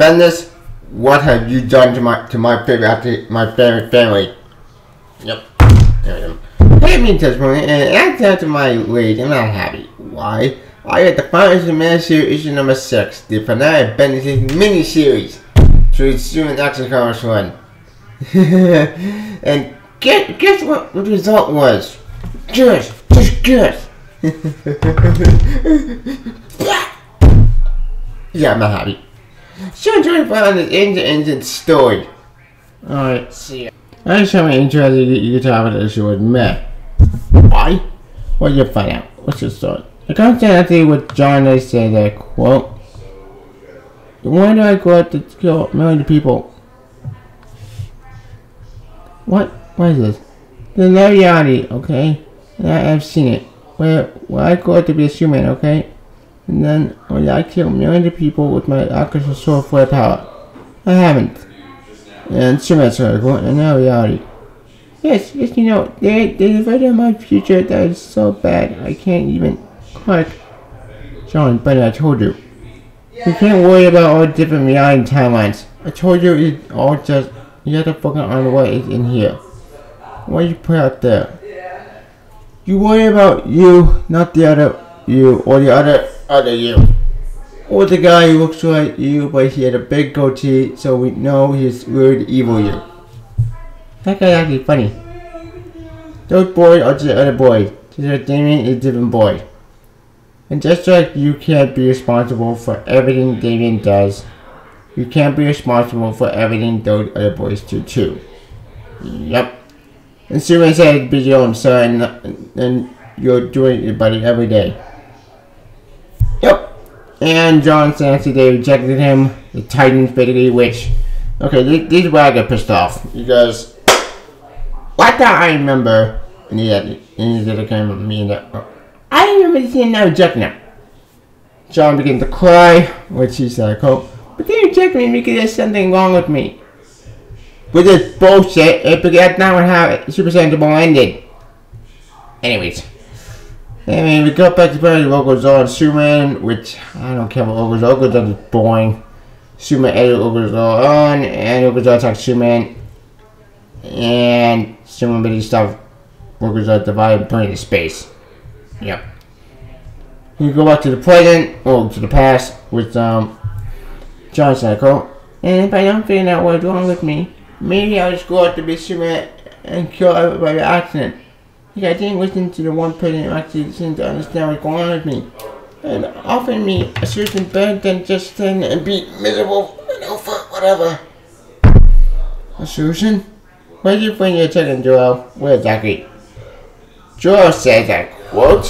Bendis, what have you done to my favorite family? Yep. Hit me this morning and act out to my rage. I'm not happy. Why? I got the finals of miniseries issue number 6, the finale of Bendis' miniseries. So it's soon an Action Comics run. And guess what the result was? Just guess. Yeah, I'm not happy. So I'm trying to find this end-to-end story. Alright, see ya. I just have an interested you can talk about the issue with me. Why? Well, you'll find out. What's your story? I come to Anthony with John. They say that, quote, why do I go out to kill millions of people? What? What is this? The reality, okay? I've seen it. Where I go out to be a human, okay? And then I kill millions of people with my Akasha sword for power. I haven't. And Superman's article in our reality. Yes, you know, there's a version of my future that is so bad I can't even click. John, but I told you. You can't worry about all the different reality timelines. I told you it's all just you have to focus on what is in here. What you put out there. You worry about you, not the other you, or the other you. Or the guy who looks like you, but he had a big goatee, so we know he's weird evil you. That guy's actually funny. Those boys are just other boys. Just like Damien is a different boy. And just like you can't be responsible for everything Damien does, you can't be responsible for everything those other boys do too. Yep. And Superman said be your own son, and you're doing it, buddy, every day. Yep. And John said they rejected him, the Titans basically, which, okay, this is where I got pissed off. Because, what the I remember, and he did a kind of me and that, I remember seeing now rejecting him. John began to cry, which he said, quote, but they rejected me because there's something wrong with me. With this bullshit, because that's not how Super Saiyan Ball ended. Anyways. Anyway, we go back to the Oguzar and Superman, which I don't care about Oguzar. Oguzar is boring. Superman edit Oguzar on, and Oguzar attacks Superman. And Superman basically stops Oguzar divided and put it into space. Yep. We go back to the present, or to the past, with John Cycle. And if I don't figure out what's wrong with me, maybe I'll just go out to be Superman and kill everybody by accident. Because I didn't listen to the one person who actually seemed to understand what's going on with me. And offering me a solution better than just stand and be miserable and over whatever. A solution? Where do you find your checking, Joel? Where exactly? Joel says that, quote,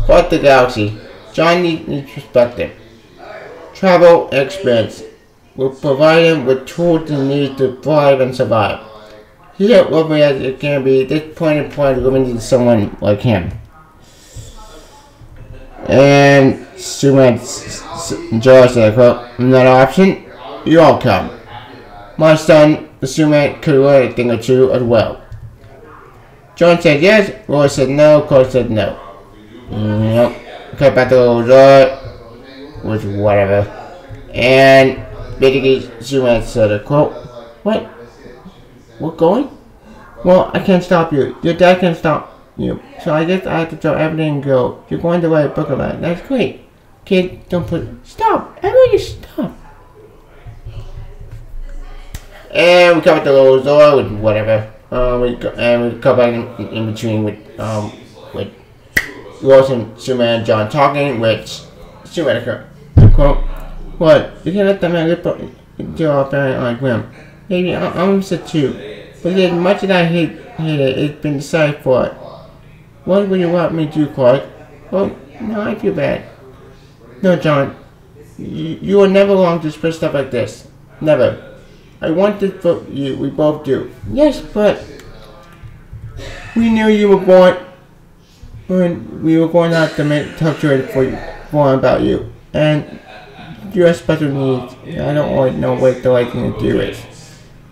fuck the galaxy. John needs perspective. Travel and experience will provide him with tools he needs to thrive and survive. He's as lovely as it can be. At this point in point, living to someone like him. And Superman Joel said, quote, another option? You all come. My son, the Superman, could learn a thing or two as well. John said yes, Lois said no, Cole said no. Yep. Cut back to Lois, which whatever. And basically, Superman said, quote, what? We're going? Well, I can't stop you. Your dad can't stop you. So I guess I have to drop everything and go. You're going to write a book about it. That's great. Kid, don't put... Stop! Everybody stop! And we come back to Lois with whatever. We come back in between with Lois and Superman and John talking, which Superman quote, what? You can't let that man live into our family like him. Maybe I'm upset too. But as much as I hate it, it's been decided for it. What would you want me to do, Clark? Well, no, I feel bad. No, John. You are never wrong to express stuff like this. Never. I want this for you. We both do. Yes, but we knew you were born when we were going out to make tough choices for about you. And you have special needs. I don't always know what the right thing to do is.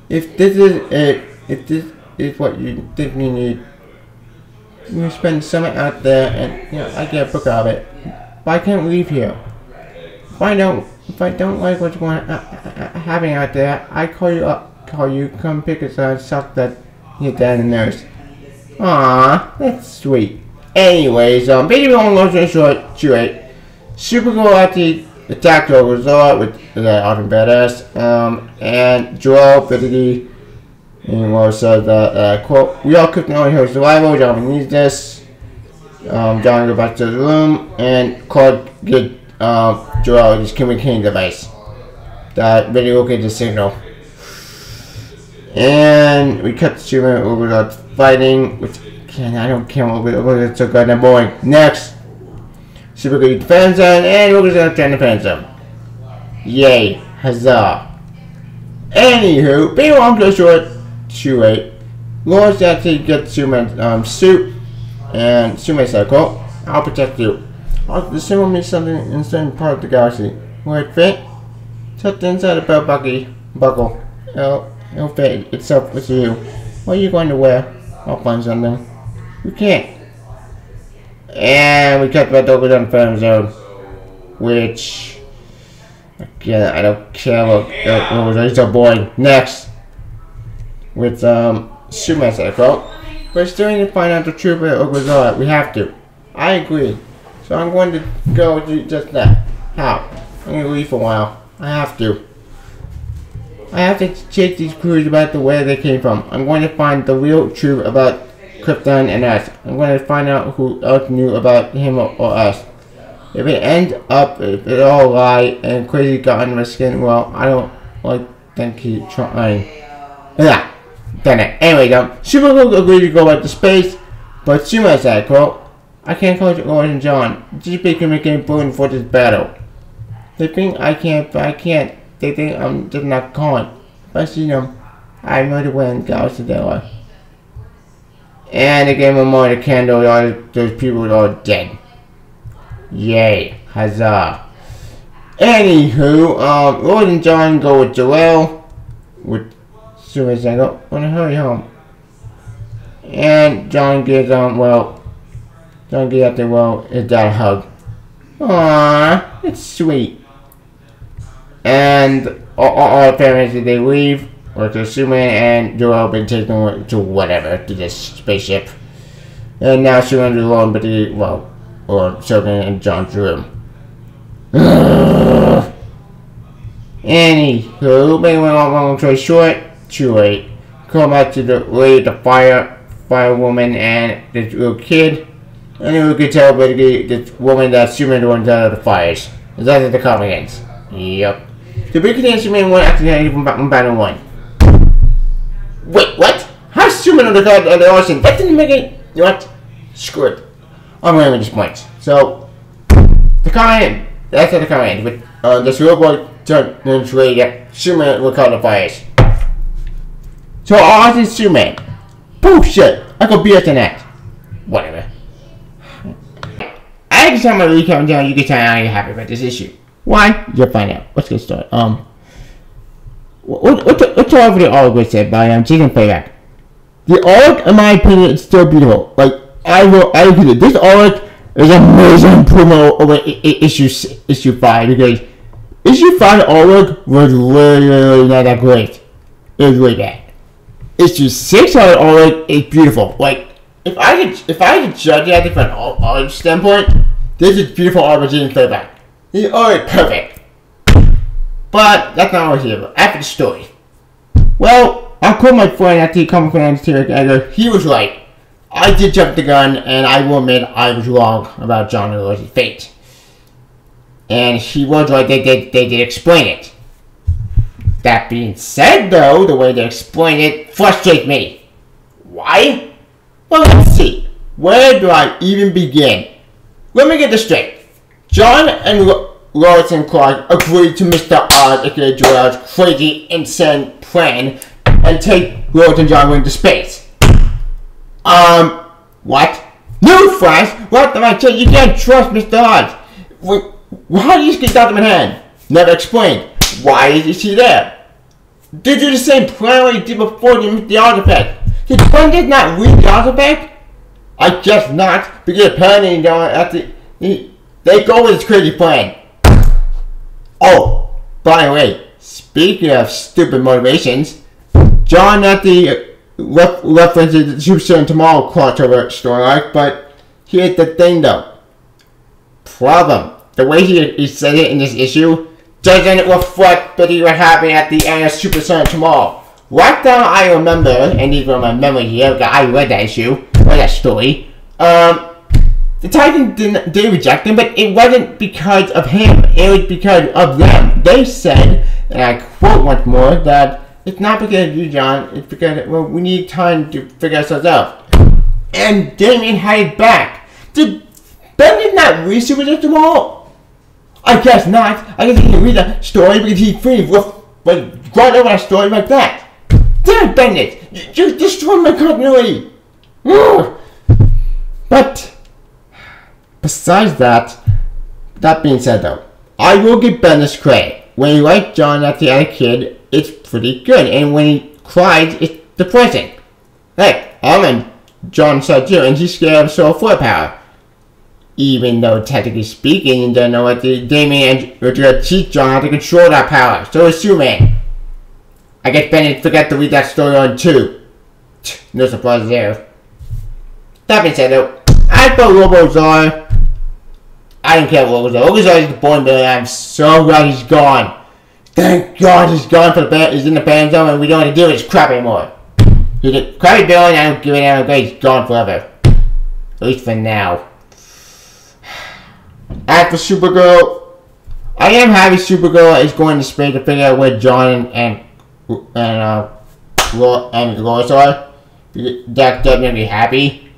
If this is it, if this is what you think you need, you spend summer out there and, I get a book out of it. But I can't leave here. Find out if I don't like what's going happening out there, I call you up, come pick us up, suck that hit that in the nose. Aww, that's sweet. Anyways, basically long story short, Supergirl actually attacked the resort with the awesome badass, and Joel basically, said that, quote, we all cooked on her survival, John needs this. John goes back to the room, and Clark get Joel his communicating device that really located the signal. And we cut the Superman over the fighting, which I don't care over it's so goddamn boring. Next, Supergirl defends him, and we're gonna try to defend him. Yay, huzzah. Anywho, being long to short, Lois actually gets Superman's suit, and Superman said, quote, I'll protect you. The symbol means something in a certain part of the galaxy. Where it fit? Tucked inside the belt buckle. It'll fit itself with you. What are you going to wear? I'll find something. We can't. And we cut back over to the film zone. Which, again, I don't care what was so boring. Next. With, Superman said, quote, we're still going to find out the truth of Oklahoma. We have to. I agree. So I'm going to go do just that. How? I'm going to leave for a while. I have to. I have to chase these clues about the way they came from. I'm going to find the real truth about Krypton and us. I'm going to find out who else knew about him or us. If it ends up, if it all lie and crazy got under my skin, well, I don't think he's trying. Yeah, done it. Anyway, Supergirl agreed to go back to space, but Superman said, quote, I can't call you Lois and John. Just can make a bulletin for this battle. They think I can't, but I can't. They think I'm just not calling. But see them, I know the wind goes to their life. And they gave him more of the candle, all those people are all dead. Yay, huzzah. Anywho, Lois and John go with Joel, with Superman saying, I wanna hurry home. And John gives John gets up there, his dad a hug. Aww, it's sweet. And all the parents, they leave, or to Superman and Joel been taken to whatever, to this spaceship. And now Superman's alone, but or Superman in John's room. Anywho, make a long story short, too late. Come back to the lady, the firewoman, and this little kid. And then we could tell by this woman that Superman went out of the fires. Is that the comic ends? Yep. The big contains Superman 1 accidentally from Batman 1. Wait, what? How's Superman on the ocean? That didn't make it. You know what? Screw it. I'm going to this point. So, the comic, that's how the comic ends. With this little boy turned into a Superman will call the fires. So, Oz is Superman. Bullshit. I go BS on that. Whatever. I can tell my recap down. You can tell how you're happy about this issue. Why? You'll find out. Let's get started. What's all over the artwork said by Jason Payback? The artwork, in my opinion, is still beautiful. I agree. This artwork is an amazing improvement over issue 5 because issue 5 artwork was really not that great. It was really bad. Issue 6 artwork is beautiful. If I could judge it from an art standpoint, this is beautiful art by Jason Payback. He's already perfect. But that's not always here. After the story. Well, I'll call my friend after he comes from Terry. He was right. I did jump the gun, and I will admit I was wrong about John and Lois' fate. And he was right. They did explain it. That being said, though, the way they explain it frustrates me. Why? Well, let's see. Where do I even begin? Let me get this straight. John and Lois and Clark agreed to Mr. Oz, aka Joel's crazy, insane plan and take Lois and John into space. What? Newsflash? What the fuck? You can't trust Mr. Oz. How do you get Dr. Manhattan? Never explained. Why is he there? Did you do the same plan what he did before you missed the artifact? His plan did not read the artifact? I guess not, because apparently they go with his crazy plan. Oh, by the way, speaking of stupid motivations, John at the reference to the Super Tomorrow crossover story arc, but here's the thing though. Problem. The way he said it in this issue doesn't reflect what happened at the end of Super Sonic Tomorrow. Right now I remember, and even on my memory here, I read that issue, read that story, the Titan didn't reject him, but it wasn't because of him, it was because of them. They said, and I quote once more, that it's not because of you, John, it's because, well, we need time to figure ourselves out. And Damien had it back. Did Bendis not read Super Sonic Tomorrow? I guess not. I guess he didn't read that story because he free brought over that story like that. Damn Bendis! You destroyed my continuity! But, besides that being said though, I will give Bendis credit. When he writes John at the other kid, it's pretty good. And when he cries, it's depressing. Hey, I'm in John's side too, and he's scared of soul flare power. Even though technically speaking, you don't know what the Damien and Richard teach John how to control that power. So assuming. I guess Bennett forgot to read that story on too. No surprise there. That being said though, as for Robozar, I don't care what Robozar. Robozar is the boring villain. I'm so glad he's gone. Thank God he's gone for the band. He's in the band zone and we don't have to deal with his crap anymore. He's a crappy villain. I don't give a damn. He's gone forever. At least for now. As for Supergirl, I am happy Supergirl is going to space to figure out where John and Lois are. That does make me happy.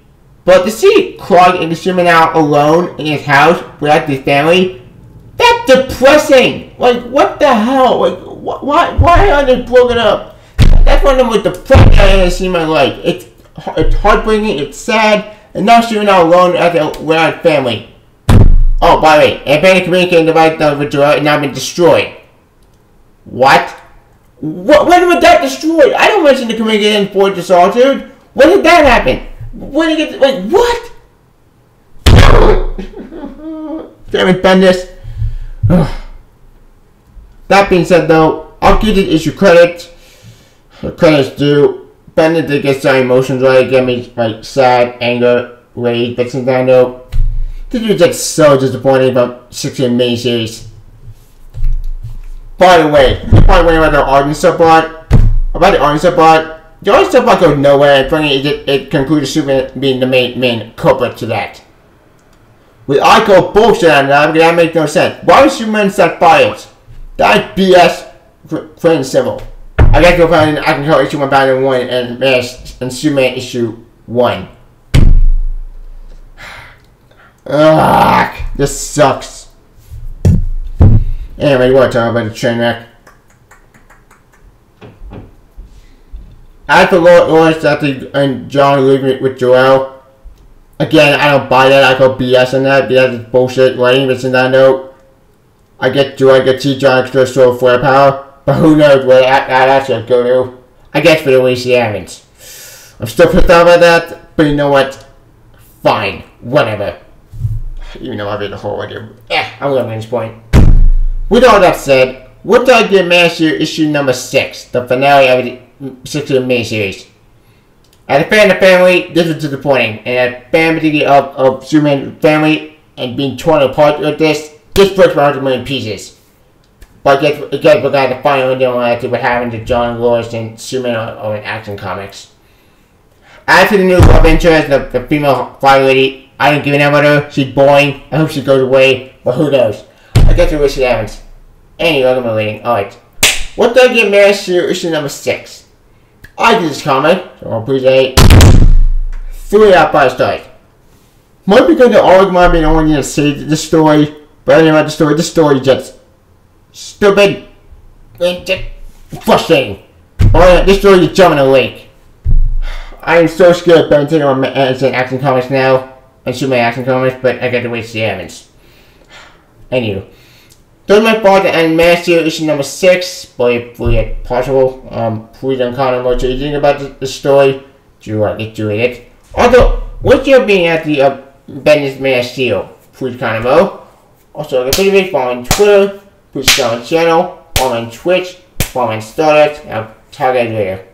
But to see Clark and the Superman out alone in his house without his family, that's depressing. Like, what the hell? Like, why are they broken up? That's one of the most depressing I've ever seen in my life. It's heartbreaking, it's sad, and now Superman out alone without family. Oh, by the way, Advanced Communicating Device has now been destroyed. What? When was that destroyed? I don't mention the Communicating Forge of Solitude. When did that happen? When did it get, like, what? Damn it, Bendis. That being said, though, I'll give this issue credit. The credit's due. Bendis did get some emotions right. It get me, like, sad, anger, rage, but sometimes, though, this was just so disappointing about 16 miniseries. By the way, you're probably wondering about the Argent subplot. The Argent subplot goes nowhere, and finally it concludes Superman being the main culprit to that. With I call bullshit on that because that makes no sense. Why would Superman set fires? That's BS, plain and simple. I guess you'll find I can call issue 1001 and Superman issue 1. Ugh, this sucks. Anyway, you want to talk about the train wreck? After Lois and John leaving with Joel, again, I don't buy that. I call BS on that. BS is bullshit writing, but since that note, I get Joel, I get T. John extra soul flare power, but who knows where that should go to. I guess for the way she happens. I'm still pissed off about that, but you know what? Fine, whatever. Even though I read the whole idea. I'm gonna win this point. With all that said, what did I give Man issue number 6, the finale of the 6th miniseries? As a fan of the family, this was disappointing, and as a fan of Superman's family and being torn apart with this breaks my heart to a million pieces. But I guess we got the final window on what happened to John and Lois and Superman on Action Comics. As for the new love interest, the female fire lady, I don't give a damn about her. She's boring. I hope she goes away, but who knows? I guess we wish it happens. Anyway, welcome to reading. Alright. What did I give Mary Sue issue number 6? I did this comic, so I'll appreciate 3 out of 5 stars. Might be because the argument being only to say the story, but anyway about the story is just stupid and just frustrating. Alright, this story is jumping in a lake. I am so scared of Ben taking on Action Comics now. And Superman Action Comics, but I got to wait to see Evans. Anyway. Those are my thoughts on Man of Steel issue number 6. Boy, fully possible. Please don't comment what you think about the story. Do you get to read it? Also, what's your opinion at the Bendis Man of Steel? Please comment below. Also, I can follow me on Twitter, push it on my channel, or on Twitch, or on Starlet, and I'll tag it later.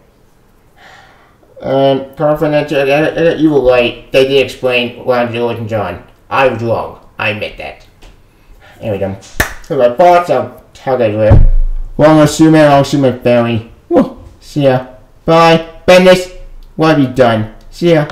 Confidential, you were right. They did explain what I'm doing with John. I was wrong. I admit that. Anyway, then. So my thoughts, I'll tag it later. Long assuming, I'll assume my family. See ya. Bye. Bendis, what have you done? See ya.